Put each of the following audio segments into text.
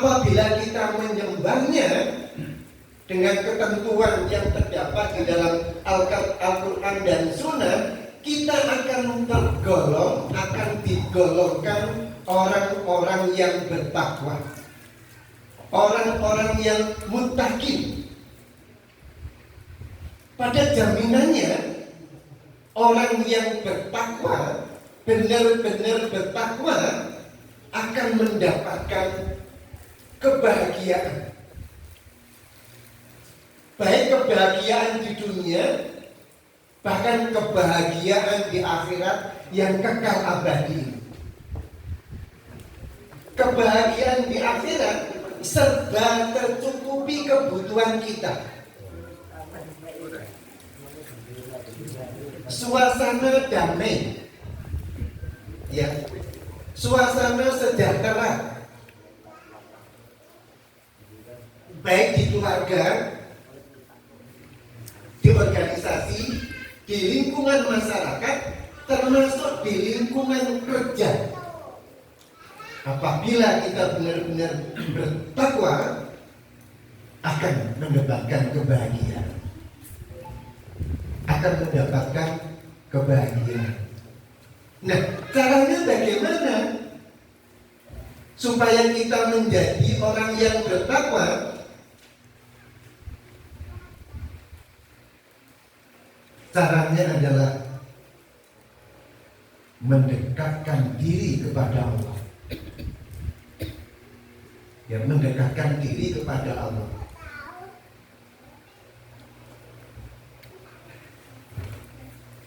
apabila kita menyembahnya dengan ketentuan yang terdapat di dalam Al-Quran dan Sunnah, kita akan digolongkan orang-orang yang bertakwa, orang-orang yang muttaqin. Pada jaminannya, orang yang bertakwa, benar-benar bertakwa, akan mendapatkan kebahagiaan. Baik kebahagiaan di dunia, bahkan kebahagiaan di akhirat yang kekal abadi. Kebahagiaan di akhirat serba tercukupi kebutuhan kita. Suasana damai, ya, suasana sejahtera, baik di keluarga, di organisasi, di lingkungan masyarakat, termasuk di lingkungan kerja. Apabila kita benar-benar bertakwa, akan mendapatkan kebahagiaan. Akan mendapatkan kebahagiaan. Nah, caranya bagaimana supaya kita menjadi orang yang bertakwa? Caranya adalah mendekatkan diri kepada Allah. Ya, mendekatkan diri kepada Allah.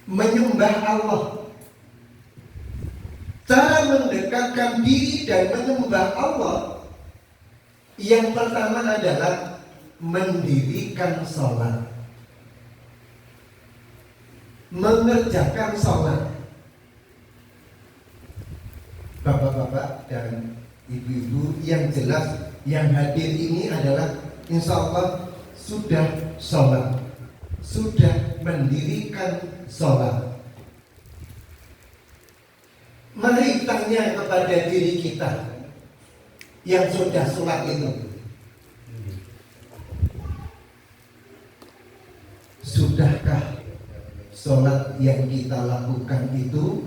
Menyembah Allah. Cara mendekatkan diri dan menyembah Allah, yang pertama adalah mendirikan sholat, mengerjakan sholat. Bapak-bapak dan ibu-ibu, yang jelas yang hadir ini adalah insya Allah sudah sholat, sudah mendirikan sholat. Mari tanya kepada diri kita yang sudah sholat itu, sudahkah sholat yang kita lakukan itu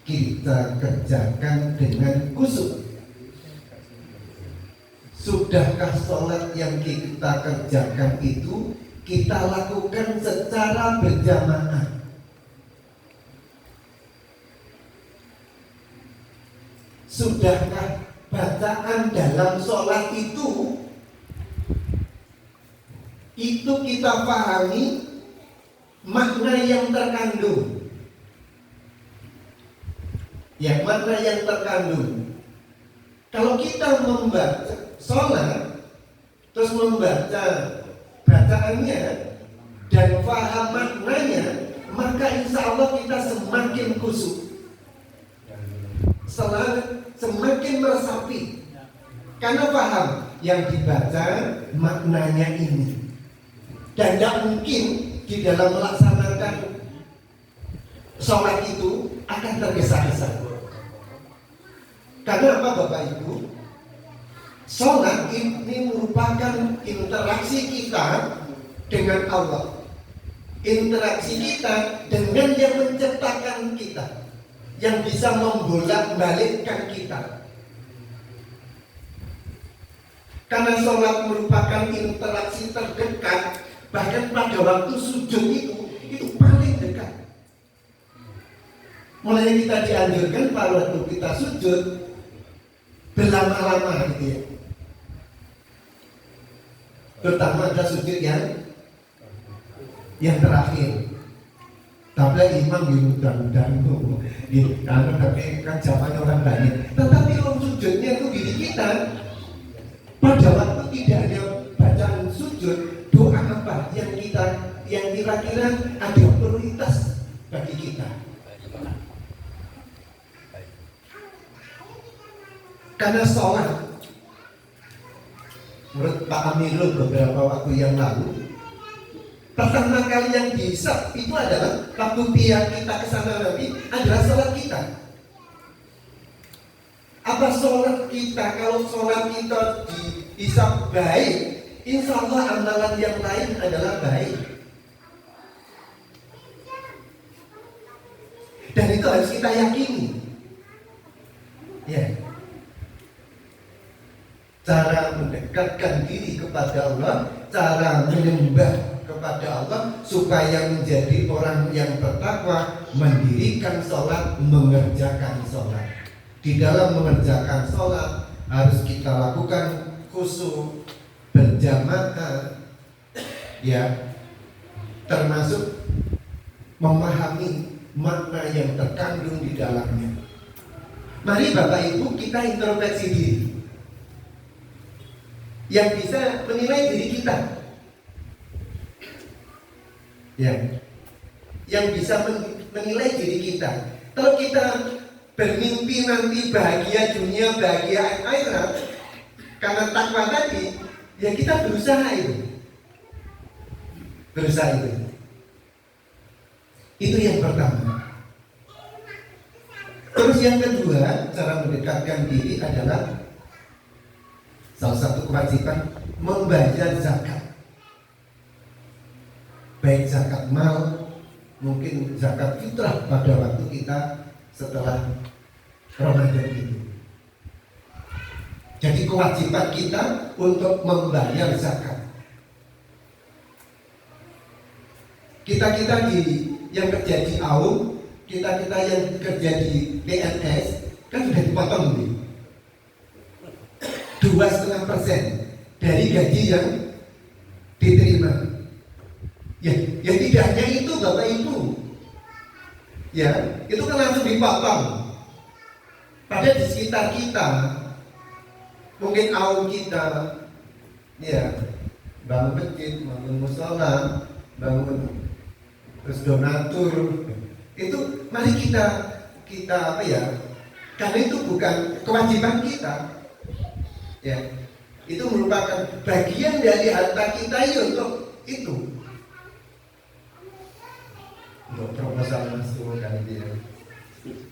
kita kerjakan dengan khusyuk? Sudahkah sholat yang kita kerjakan itu kita lakukan secara berjamaah? Sudahkah bacaan dalam sholat itu kita pahami makna yang terkandung? Ya, makna yang terkandung. Kalau kita membaca sholat, terus membaca bacaannya dan paham maknanya, maka insya Allah kita semakin khusyuk, semakin meresapi, karena paham yang dibaca maknanya ini. Dan tidak mungkin di dalam melaksanakan sholat itu akan tergesa-gesa. Karena apa Bapak Ibu? Sholat ini merupakan interaksi kita dengan Allah, interaksi kita dengan yang menciptakan kita, yang bisa membolak-balikkan kita. Karena sholat merupakan interaksi terdekat, bahkan pada waktu sujud itu paling dekat. Mulai kita dianjurkan pada waktu kita sujud berlama-lama gitu ya. Terutama ada sujud yang terakhir. Tapi imam diundang-undang itu, karena kan zamannya orang banyak. Tetapi kalau sujudnya itu diri kita, pada waktu tidak ada bacaan sujud, doa apa yang kira-kira ada prioritas bagi kita? Karena sholat, menurut Pak Amirul beberapa waktu yang lalu, pertama kali yang dihisab itu adalah waktu tiap kita kesana nanti adalah sholat kita. Apa sholat kita? Kalau sholat kita dihisab baik, insya Allah amalan yang lain adalah baik. Dan itu harus kita yakini. Ya. Cara mendekatkan diri kepada Allah, cara menyembah kepada Allah supaya menjadi orang yang bertakwa, mendirikan sholat, mengerjakan sholat. Di dalam mengerjakan sholat harus kita lakukan khusyuk, berjamaah, ya, termasuk memahami makna yang terkandung di dalamnya. Mari Bapak Ibu kita introspeksi diri. Yang bisa menilai diri kita, ya, yang bisa menilai diri kita. Kalau kita bermimpi nanti bahagia dunia, bahagia akhirat karena takwa tadi, ya kita berusaha itu. Itu yang pertama. Terus yang kedua, cara mendekatkan diri adalah salah satu kewajiban membayar zakat. Baik zakat mal, mungkin zakat fitrah pada waktu kita setelah Ramadan itu. Jadi kewajiban kita untuk membayar zakat. Kita yang kerja di AUM, kita yang kerja di PNS kan sudah dipotong nih 2,5% dari gaji yang diterima. Ya tidak hanya itu Bapak Ibu. Ya, itu kan langsung dipotong. Padahal di sekitar kita, mungkin AUM kita, ya, bangun masjid, bangun musola, bangun terus donatur, itu mari kita apa ya? Karena itu bukan kewajiban kita. Ya, itu merupakan bagian dari harta kita untuk itu. Untuk proposal masuk dan dia,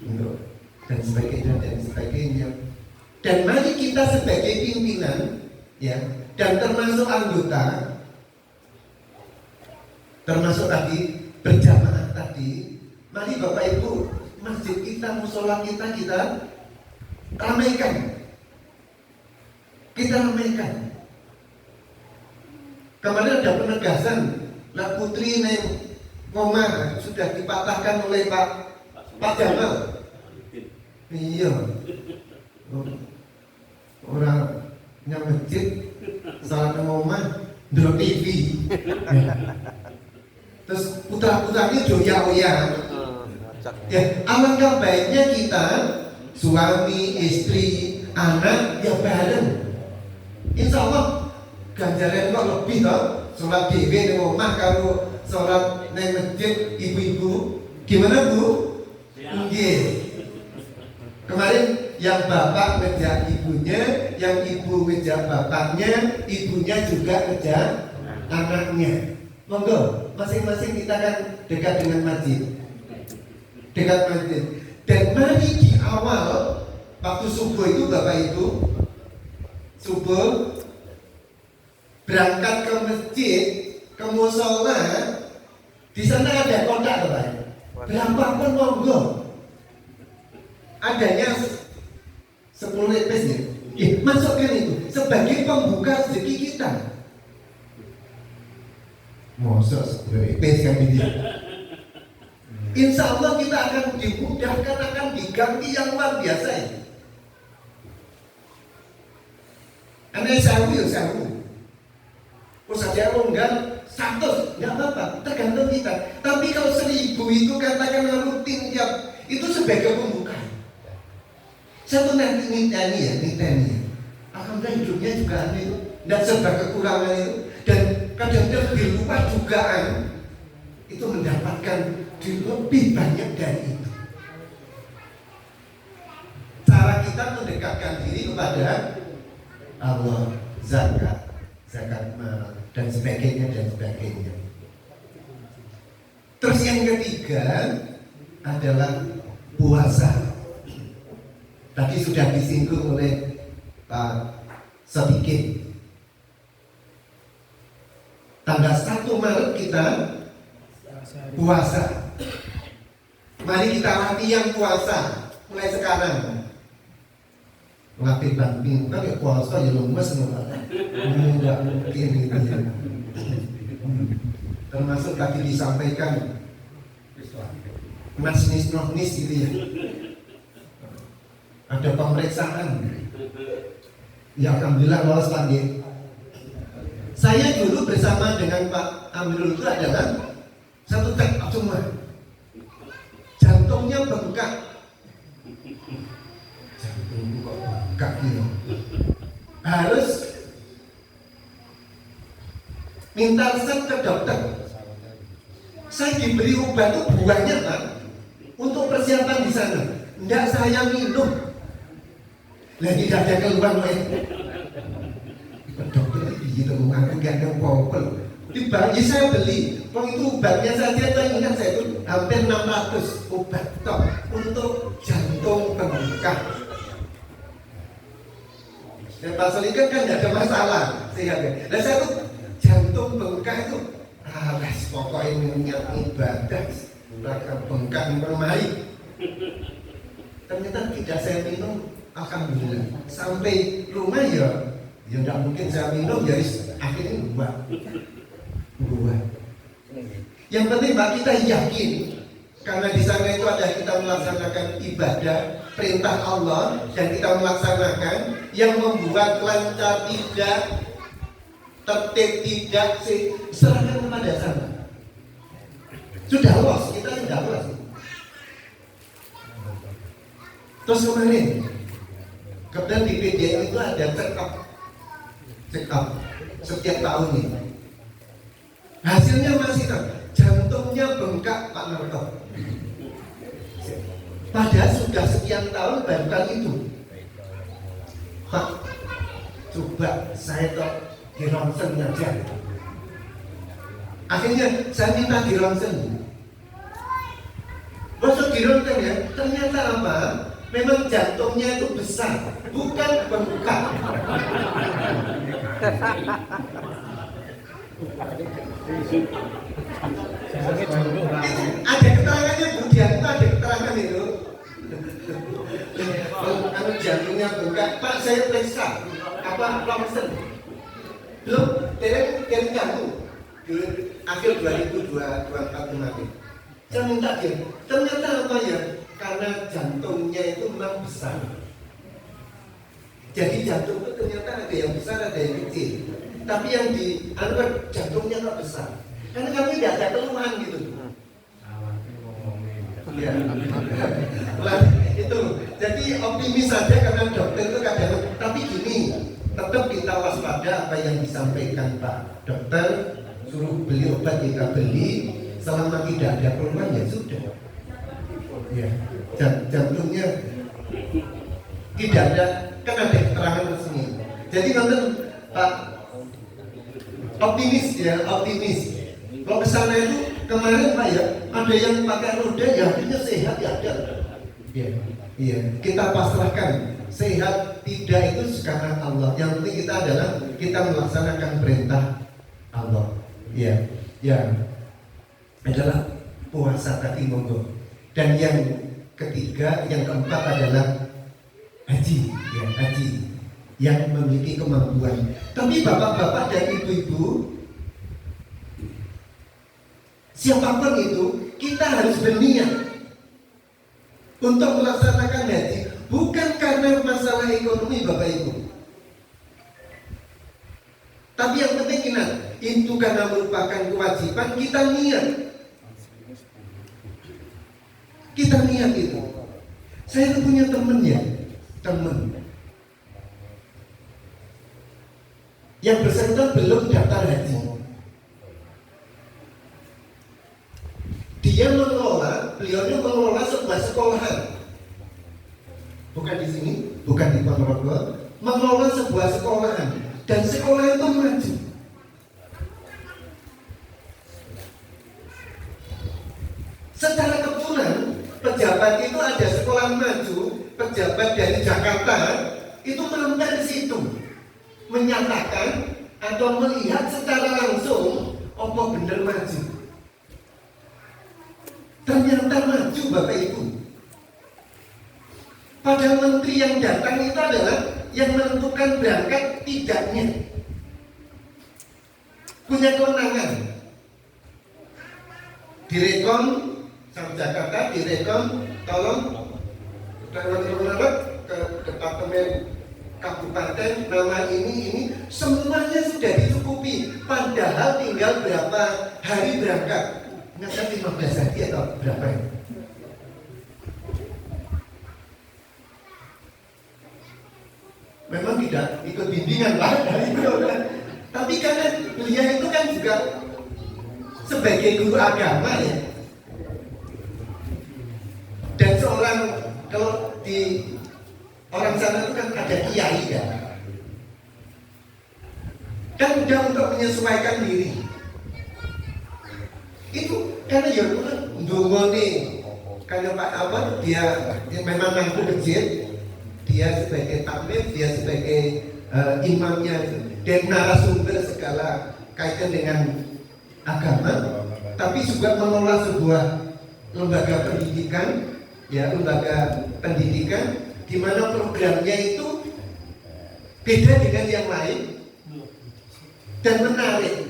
untuk dan sebagainya. Dan mari kita sebagai pimpinan, ya, dan termasuk anggota, termasuk tadi berjamaah tadi, mari Bapak Ibu masjid kita, musola kita ramaikan. Kita ramaikan. Kemarin ada penegasan, Nak Putri neng ngomah sudah dipatahkan oleh Pak Jamal. Iya. Orang yang masjid salah ngomah ndelok TV. Terus putra-putranya doya-oya. Ya, alangkah baiknya kita suami, istri, anak ya bareng. Insya Allah ganjaran kok lebih toh. Sholat dewe di rumah kalau sholat di masjid ibu-ibu. Gimana Bu? Nggih. Kemarin yang bapak ngejar ibunya, yang ibu ngejar bapaknya, ibunya juga ngejar anaknya. Monggo, masing-masing kita kan dekat dengan masjid. Dekat masjid. Dan mari di awal waktu subuh itu Bapak Ibu, subuh berangkat ke masjid, ke musola, di sana ada kotak Bapak. Berapapun monggo. Adanya 10 lepes ya. Masukkan itu sebagai pembuka rezeki kita. Masa 10 lepes kan dia. Insya Allah kita akan dimudahkan, akan diganti yang luar biasa ini. Karena sewu. Saja longgar 100, nggak apa-apa, tergantung kita. Tapi kalau 1000 itu katakanlah rutin tiap, itu sebagai pembuka. Satu nanti niteni. Alhamdulillah hidupnya juga itu, dan serba kekurangan itu, dan kadang-kadang di luar dugaan itu mendapatkan lebih banyak dari itu. Cara kita mendekatkan diri kepada Allah, zakat mal, dan sebagainya. Terus yang ketiga adalah puasa. Tadi sudah disinggung oleh Pak Sodikin. Maret kita puasa. Mari kita latihan puasa mulai sekarang. Latih banting, tapi puasa ya lemes nggak mungkin gitu ya. Termasuk tadi disampaikan masnis gitu ya. Ada pemeriksaan. Ya alhamdulillah lolos lagi. Saya dulu bersama dengan Pak Amirul itu adalah satu check up semua. Jantungnya bengkak. Jantung kok bengkak gitu. Harus minta resep ke dokter. Saya diberi obat itu buahnya Pak untuk persiapan di sana. Enggak saya minum. Lah tidak ada keluar dokter gitu aku gak ada apa-apa. Dibagi saya beli. Waktu itu obatnya saja saya ingat saya itu hampir 600 obat tok untuk jantung bengkak. Dan Pak Solikan kan gak ada masalah sehatnya. Nah saya tuh jantung bengkak itu pokoknya minyak ibadah mereka bengkak mempermai. Ternyata tidak saya minum. Alhamdulillah sampai rumah ya nggak mungkin saya minum jadi akhirnya buat. Yang penting Pak kita yakin karena di sana itu ada kita melaksanakan ibadah perintah Allah dan kita melaksanakan yang membuat lancar tidak tertib tidak serahkan kepada sana. Sudah los kita sudah los. Terus kemarin kemudian di PDN itu ada check up setiap tahun ini. Hasilnya masih jantungnya bengkak Pak Narto. Padahal sudah sekian tahun baru kali itu. Pak, coba saya tok di ronsen aja. Akhirnya saya minta di ronsen. Masuk di ronsen ya, ternyata apa? Memang jantungnya itu besar, bukan bengkak. Ada keterangannya Bu Dian, ada keterangan itu. Kalau jantungnya bengkak, Pak saya periksa apa ronsen. Belum, dari jantung. Akhir 2024 kemarin. Saya minta dia, ternyata apa ya? Karena jantungnya itu memang besar. Jadi jantung itu ternyata ada yang besar, ada yang kecil. Tapi yang di jantungnya tak besar. Karena kami tidak ada keluhan gitu. Ya. Itu. Jadi optimis saja karena dokter itu kadang. Tapi gini, tetap kita waspada apa yang disampaikan Pak Dokter. Suruh beli obat kita beli. Selama tidak ada keluhan ya sudah. Ya. Jantungnya tidak ada, kan ada keterangan resmi. Jadi nonton Pak optimis ya, optimis. Kalau kesana itu kemarin Pak ya, ada yang pakai roda ya artinya sehat ya ada. Iya, kita pasrahkan sehat tidak itu karena Allah. Yang penting kita adalah kita melaksanakan perintah Allah. Iya, ya adalah puasa tadi monggo. Dan yang ketiga, yang keempat adalah haji, ya haji yang memiliki kemampuan. Tapi bapak-bapak dan ibu-ibu, siapapun itu, kita harus berniat untuk melaksanakan haji, bukan karena masalah ekonomi bapak ibu. Tapi yang penting ingat, itu karena merupakan kewajiban kita niat. Kita niat itu. Saya tuh punya temen yang bersangkutan belum daftar haji. Dia beliau mengelola sebuah sekolahan. Bukan di sini, bukan di Ponorogo, mengelola sebuah sekolahan dan sekolah itu maju. Secara kebetulan pejabat itu ada sekolah maju, pejabat dari Jakarta itu mampir di situ, menyatakan atau melihat secara langsung Apa bener maju? Ternyata maju Bapak Ibu. Padahal menteri yang datang itu adalah yang menentukan berangkat tidaknya. Punya kewenangan. Direkom Sam Jakarta, direkom tolong ke departemen kabupaten nama ini semuanya sudah dicukupi. Padahal tinggal berapa hari berangkat? Nggak 15 hari atau berapa ya? Memang tidak ikut bimbingan lah dari itu. Tapi karena beliau itu kan juga sebagai guru agama ya. Dan seorang, kalau di orang sana itu kan ada kiai ya. Dan mudah untuk menyesuaikan diri. Itu karena ya ndonga nih, karena Pak Awad dia memang mampu masjid, dia sebagai takmir, dia sebagai imamnya dan narasumber segala kaitan dengan agama, tapi juga mengelola sebuah lembaga pendidikan, ya lembaga pendidikan di mana programnya itu beda dengan yang lain dan menarik.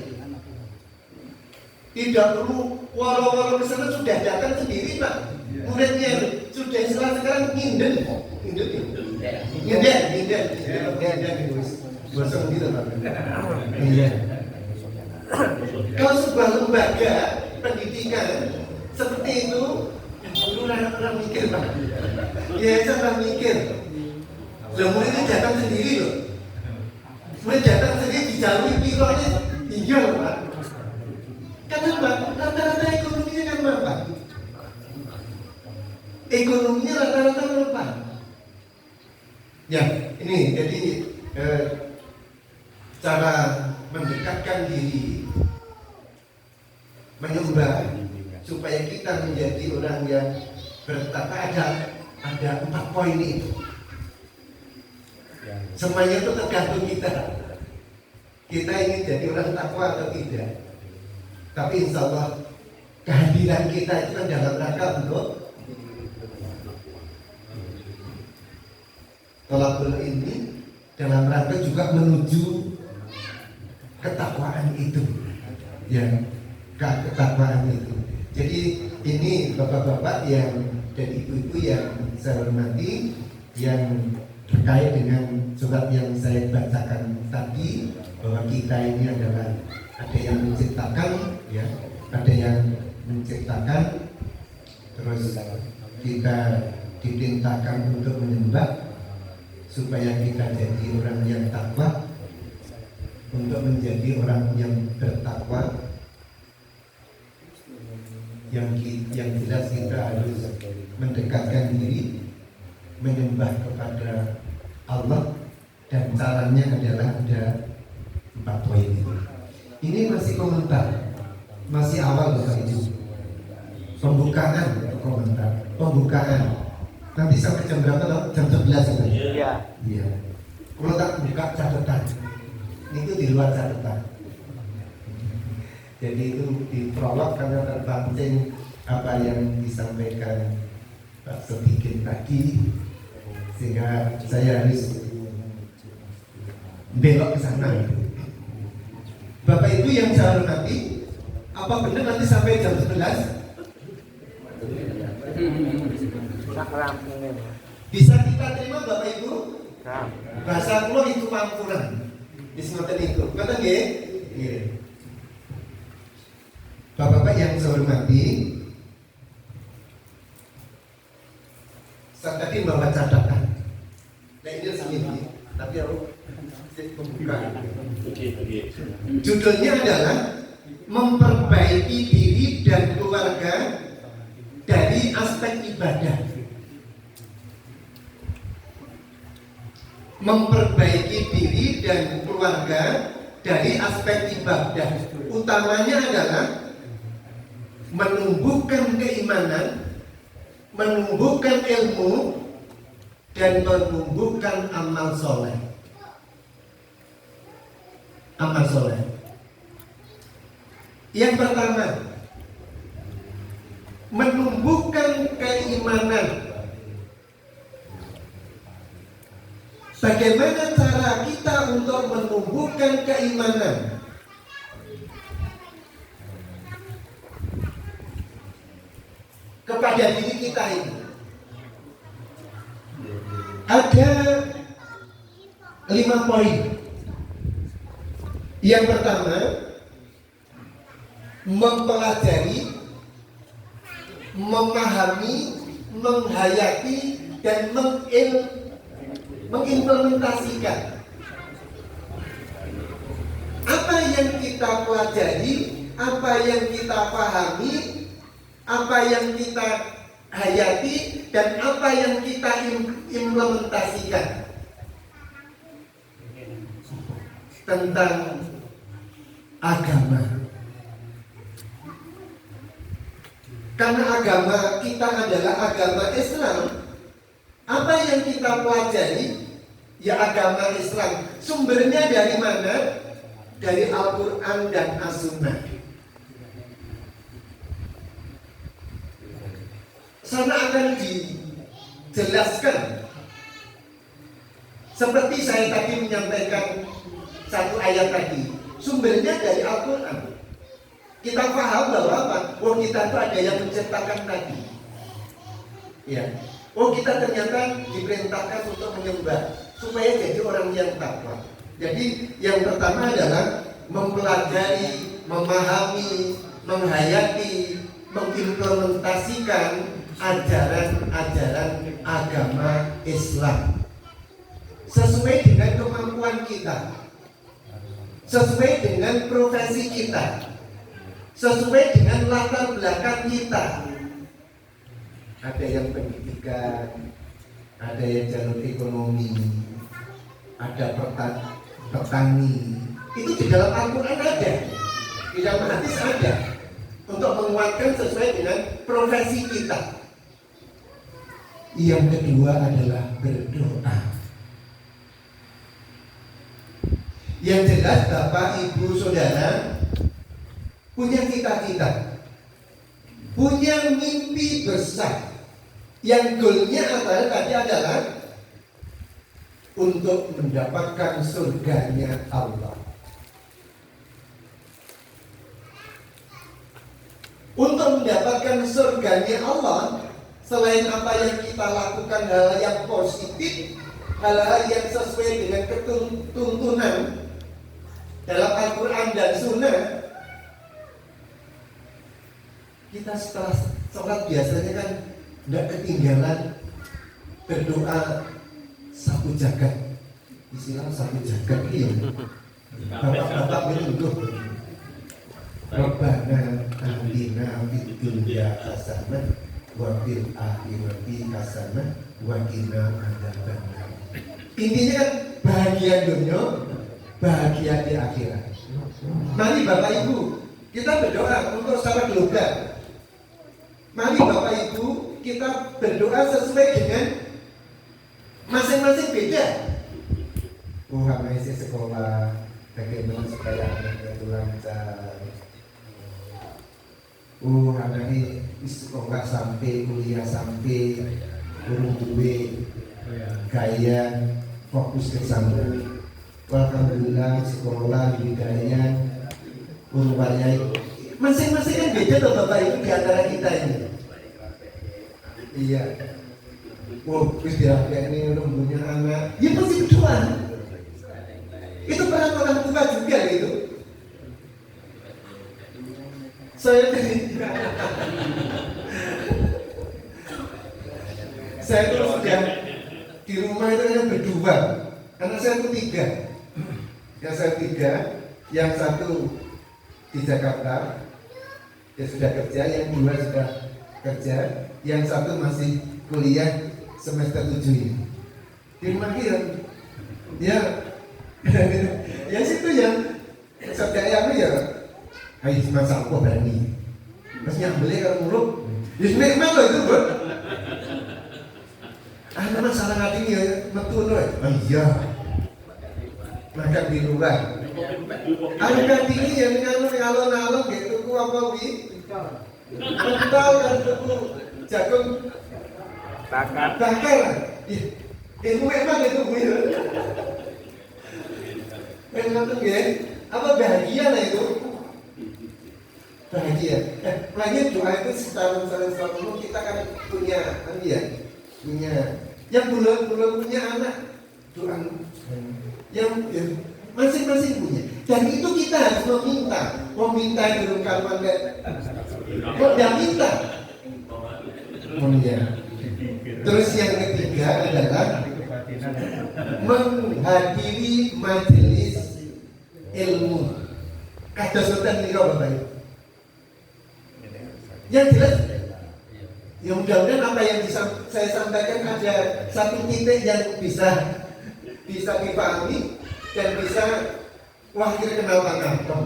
Tidak perlu waro-waro ke sana, sudah datang sendiri Pak. Muridnya sudah sekarang nginden. Bosong gitu Pak. Iya. Kalau sebuah lembaga pendidikan seperti itu, guru orang mikir Pak. Ya saya mikir. Muridnya datang sendiri loh. Murid datang sendiri dijalui pikirannya tinggal Pak. Kenapa? Rata-rata ekonominya kan apa? Ekonominya rata-rata apa? Ya, ini jadi cara mendekatkan diri, menyembah supaya kita menjadi orang yang bertakwa. Ada 4 poin itu. Semuanya itu tergantung kita. Kita ingin jadi orang takwa atau tidak. Tapi insya Allah kehadiran kita itu kan dalam rangka untuk tolakul ini, dalam rangka juga menuju ketakwaan itu, ya ketakwaan itu. Jadi ini bapak-bapak yang dan ibu-ibu yang saya hormati, yang terkait dengan surat yang saya bacakan tadi, bahwa kita ini adalah ada yang menciptakan, ya, ada yang menciptakan, terus kita diperintahkan untuk menyembah supaya kita jadi orang yang takwa. Untuk menjadi orang yang bertakwa, yang jelas kita harus mendekatkan diri, menyembah kepada Allah, dan caranya adalah ada 4 poin itu. Ini masih komentar, masih awal Bapak Ibu. Pembukaan komentar, pembukaan. Nanti sampai jam berapa loh? Jam 11 itu. Iya. Iya. Kalau tak buka catatan, itu di luar catatan. Jadi itu di prolog karena terpancing apa yang disampaikan Pak Sodikin tadi, sehingga saya harus belok ke sana. Bapak Ibu yang saya hormati, apa benar nanti sampai jam 11? Bisa kita terima Bapak Ibu? Bahasa kula itu pampuran. Wis ngoten niku. Ngoten nggih? Nggih. Bapak-bapak yang saya hormati, saya tadi membawa catatan. Nah ini sambil tapi aku membuka. Judulnya adalah memperbaiki diri dan keluarga dari aspek ibadah. Memperbaiki diri dan keluarga dari aspek ibadah. Utamanya adalah menumbuhkan keimanan, menumbuhkan ilmu, dan menumbuhkan amal soleh. Amal soleh. Yang pertama, menumbuhkan keimanan. Bagaimana cara kita untuk menumbuhkan keimanan? Kepada diri kita ini ada 5 poin. Yang pertama, mempelajari, memahami, menghayati, dan mengimplementasikan apa yang kita pelajari, apa yang kita pahami, apa yang kita hayati, dan apa yang kita implementasikan tentang agama. Karena agama kita adalah agama Islam. Apa yang kita pelajari ya agama Islam. Sumbernya dari mana? Dari Al-Quran dan As-Sunnah. Sana akan dijelaskan. Seperti saya tadi menyampaikan satu ayat tadi, sumbernya dari Al-Quran. Kita paham bahwa apa? Oh, kita itu ada yang menciptakan tadi. Ya. Oh, kita ternyata diperintahkan untuk menyembah supaya jadi orang yang takwa. Jadi yang pertama adalah mempelajari, memahami, menghayati, mengimplementasikan ajaran-ajaran agama Islam sesuai dengan kemampuan kita, sesuai dengan profesi kita, sesuai dengan latar belakang kita. Ada yang pendidikan, ada yang jalur ekonomi, ada petani. Itu di dalam Al-Quran ada, di dalam hadis ada, untuk menguatkan sesuai dengan profesi kita. Yang kedua adalah berdoa. Yang jelas Bapak, Ibu, Saudara punya cita-cita, punya mimpi besar. Yang goalnya adalah untuk mendapatkan surganya Allah. Untuk mendapatkan surganya Allah, selain apa yang kita lakukan, hal yang positif, hal-hal yang sesuai dengan tuntunan dalam Al-Quran dan Sunnah, kita setelah sholat biasanya kan tidak ketinggalan berdoa satu jagat. Istilah satu jagat ini bapak-bapak menunggu Rabbana atina fid dunya hasanah wa fil akhirati hasanah wa qina adzabannar. Intinya kan bahagia dunia, bahagia di akhirat. Mari Bapak Ibu, kita berdoa untuk secara global. Mari Bapak Ibu, kita berdoa sesuai dengan masing-masing beda. Isi sekolah, bagaimana supaya anaknya itu lancar. Anaknya sekolah sampai, kuliah sampai, urung duwe, gaya, fokus ke sana. Alhamdulillah sekolah di gaya, urung wayai. Masing-masing kan beda tuh Bapak Ibu di antara kita ini. Iya. Terus dia ini udah punya anak, ya pasti berdoa. Itu peran orang tua juga gitu. Saya terus sudah di rumah itu hanya berdua. Anak saya itu 3. Yang saya 3, yang satu di Jakarta, dia sudah kerja, yang 2 sudah kerja, yang satu masih kuliah semester 7 ini. Di rumah dia, ya situ yang saya ya, hai masa aku berani, masnya beli kalau muluk, memang loh itu bro. Masalah hati ya, betul loh. Oh iya, makan di luar. Anak ini yang ngalor-ngalor gitu. tuku apa wi? Pentol kan tuku jagung bakar. Ilmu emang itu wi. Memang tuh ya, apa bahagia lah itu? Bahagia. Makanya doa itu setahun kita kan punya, punya. Yang belum punya anak, doa. Yang masing-masing punya. Dan itu kita harus meminta belum kapan kan? Kok tidak minta? Terus yang ketiga adalah menghadiri majelis ilmu. Kados sultan nika Bapak. Yang jelas, ya mudah-mudahan apa yang saya sampaikan ada satu titik yang bisa dipahami dan bisa wah kira kenal Pak Narto.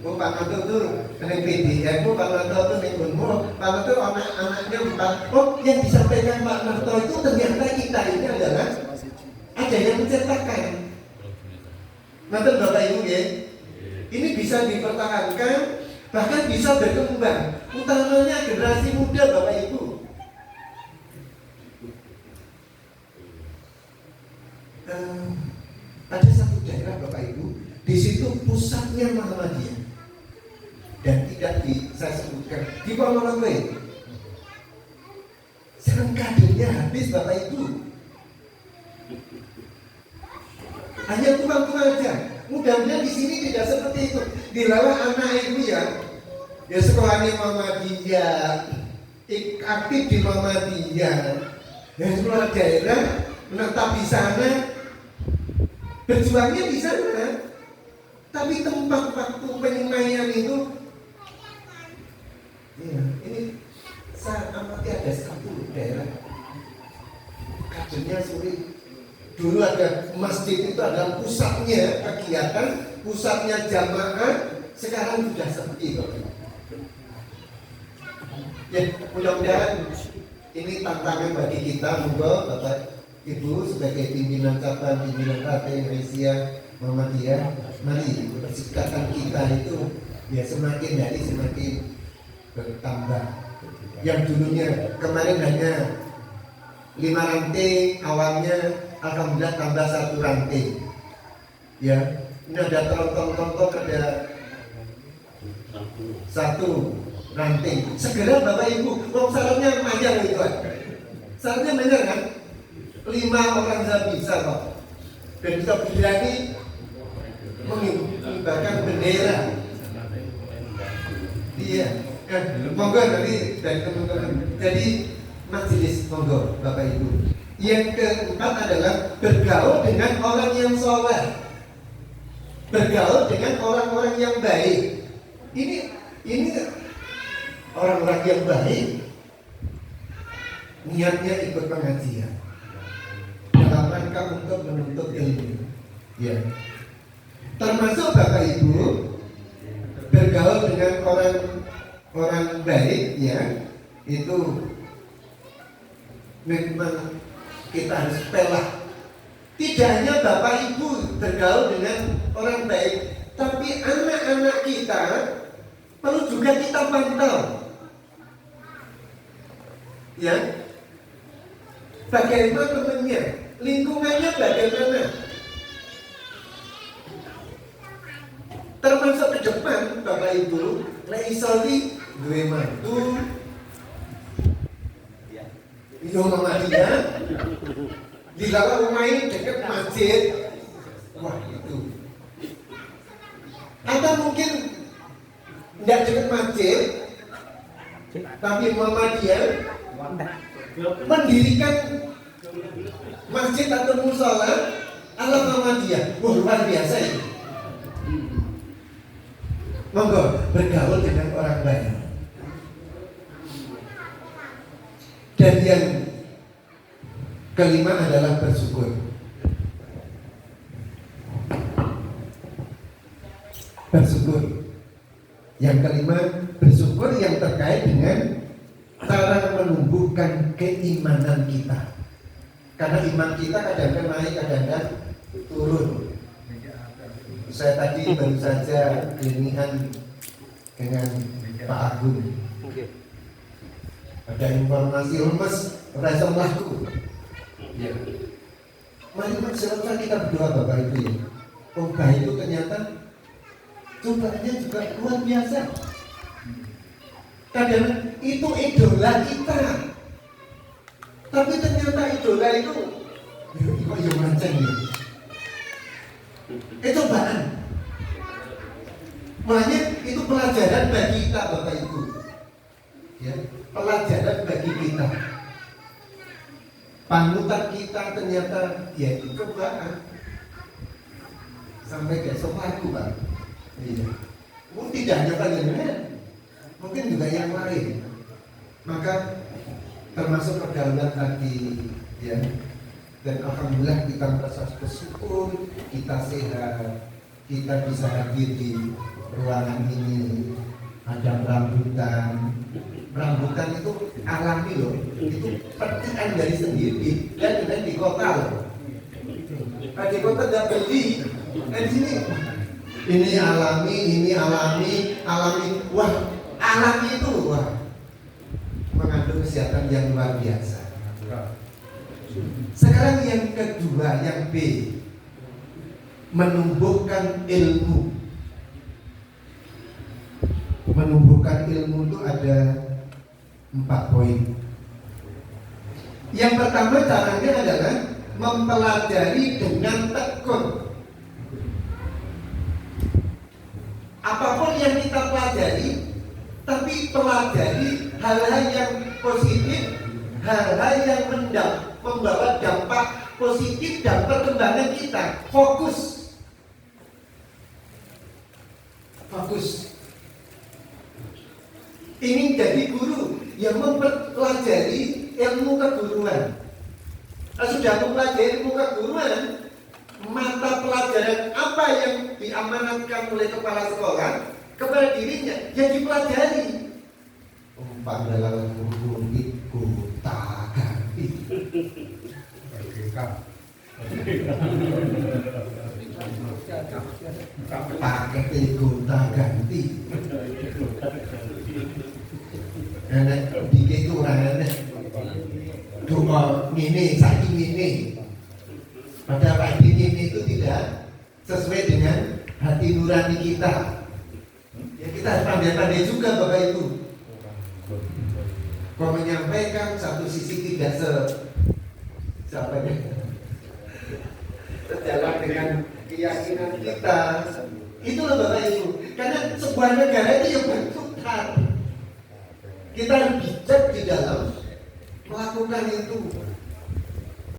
Pak Narto itu dengan PDN, Pak Narto itu nengunmu, Pak Narto anak-anaknya empat. Oh, yang disampaikan Pak Narto itu ternyata kita ini adalah ada yang menceritakan. Nanti Bapak Ibu ya, ini bisa dipertahankan, bahkan bisa berkembang. Utamanya generasi muda Bapak Ibu. Ada satu daerah Bapak Ibu, di situ pusatnya Muhammadiyah dan tidak saya sebutkan di Ponorogo. Sekarang kadernya habis Bapak Ibu, hanya tukang-tukang aja. Mudah-mudahan di sini tidak seperti itu. Dilalah anak ibu ya sekolahnya Muhammadiyah, aktif di Muhammadiyah, ya sekolah daerah menetap di sana, berjuangnya di sana. Tapi tempat waktu penyemaian itu, ya, ini saya amati ada satu daerah kadernya sulit. Dulu ada masjid itu adalah pusatnya kegiatan, pusatnya jamaah. Sekarang sudah sepi kok. Ya, mudah-mudahan ini tantangan bagi kita, monggo Bapak Ibu sebagai pimpinan cabang, pimpinan RT Indonesia Muhammadiyah, mari persikatan kita itu ya semakin hari semakin bertambah. Yang dulunya kemarin hanya 5 ranting awalnya, alhamdulillah tambah 1 ranting. Ya, ini ada terontong-terontong ada 1 ranting. Segera Bapak Ibu, syaratnya panjang itu kan? Syaratnya benar kan? 5 orang sudah bisa kok. Dan bisa berani mengibarkan bendera. Iya, monggo dari teman-teman. Jadi majelis monggo Bapak Ibu. Yang keempat adalah bergaul dengan orang yang soleh, bergaul dengan orang-orang yang baik. Ini orang-orang yang baik niatnya ikut pengajian dalam rangka untuk menuntut ilmu. Ya, termasuk Bapak Ibu bergaul dengan orang baik ya, itu memang kita harus pelah. Tidak hanya Bapak Ibu bergaul dengan orang baik, tapi anak-anak kita perlu juga kita pantau. Ya, bagaimana temannya, lingkungannya bagaimana. Termasuk ke depan Bapak Ibu, lek isoli duwe mantu itu Muhammadiyah, di dalam rumah ini dekat masjid. Wah itu. Atau mungkin tidak dekat masjid, tapi Muhammadiyah mendirikan masjid atau musola ala Muhammadiyah. Wah luar biasa ini. Monggo bergaul dengan orang baik. Dan yang kelima adalah bersyukur. Bersyukur. Yang kelima bersyukur yang terkait dengan cara menumbuhkan keimanan kita. Karena iman kita kadang-kadang naik, kadang-kadang turun. Saya tadi baru saja kelinian dengan Pak Agung. Ada informasi lemes, rasa melaku. Ya. Mari selesai kita berdoa Bapak Ibu ya. Mbah itu ternyata cobaannya juga luar biasa. Kadang itu idola kita. Tapi ternyata idola itu kok yang mancing ya. Cobaan. Makanya itu pelajaran bagi kita Bapak Ibu. Ya, pelajaran bagi kita. Panutan kita ternyata ya itu cobaan. Sampai kayak sopaku Pak. Iya. Mungkin tidak hanya panjenengan, mungkin juga yang lain. Maka termasuk pergaulan tadi ya. Dan alhamdulillah kita merasa bersyukur, kita sehat, kita bisa hadir di ruangan ini. Ada rambutan itu alami loh, itu petikan dari sendiri dan di kota loh. Di kota tidak beli, di sini ini alami. Wah, alami itu wah mengandung kesehatan yang luar biasa. Sekarang yang kedua, yang B, menumbuhkan ilmu. Menumbuhkan ilmu itu ada 4 poin. Yang pertama caranya adalah mempelajari dengan tekun. Apapun yang kita pelajari, tapi pelajari hal-hal yang positif, hal-hal yang membawa dampak positif dan perkembangan kita. Fokus. Ingin jadi guru yang mempelajari ilmu keguruan. Sudah mempelajari ilmu keguruan, mata pelajaran apa yang diamanatkan oleh kepala sekolah kepada dirinya yang dipelajari. Panggilan guru itu tak ganti. Pakai gonta ganti. Nenek dikit itu orang nenek cuma ini, saking ini. Padahal ini itu tidak sesuai dengan hati nurani kita. Ya kita harus pandai-pandai juga Bapak Ibu. Kalau menyampaikan satu sisi tidak sejalan dengan keyakinan kita, itulah Bapak Ibu. Karena sebuah negara itu yang berputar. Kita harus bijak di dalam melakukan itu.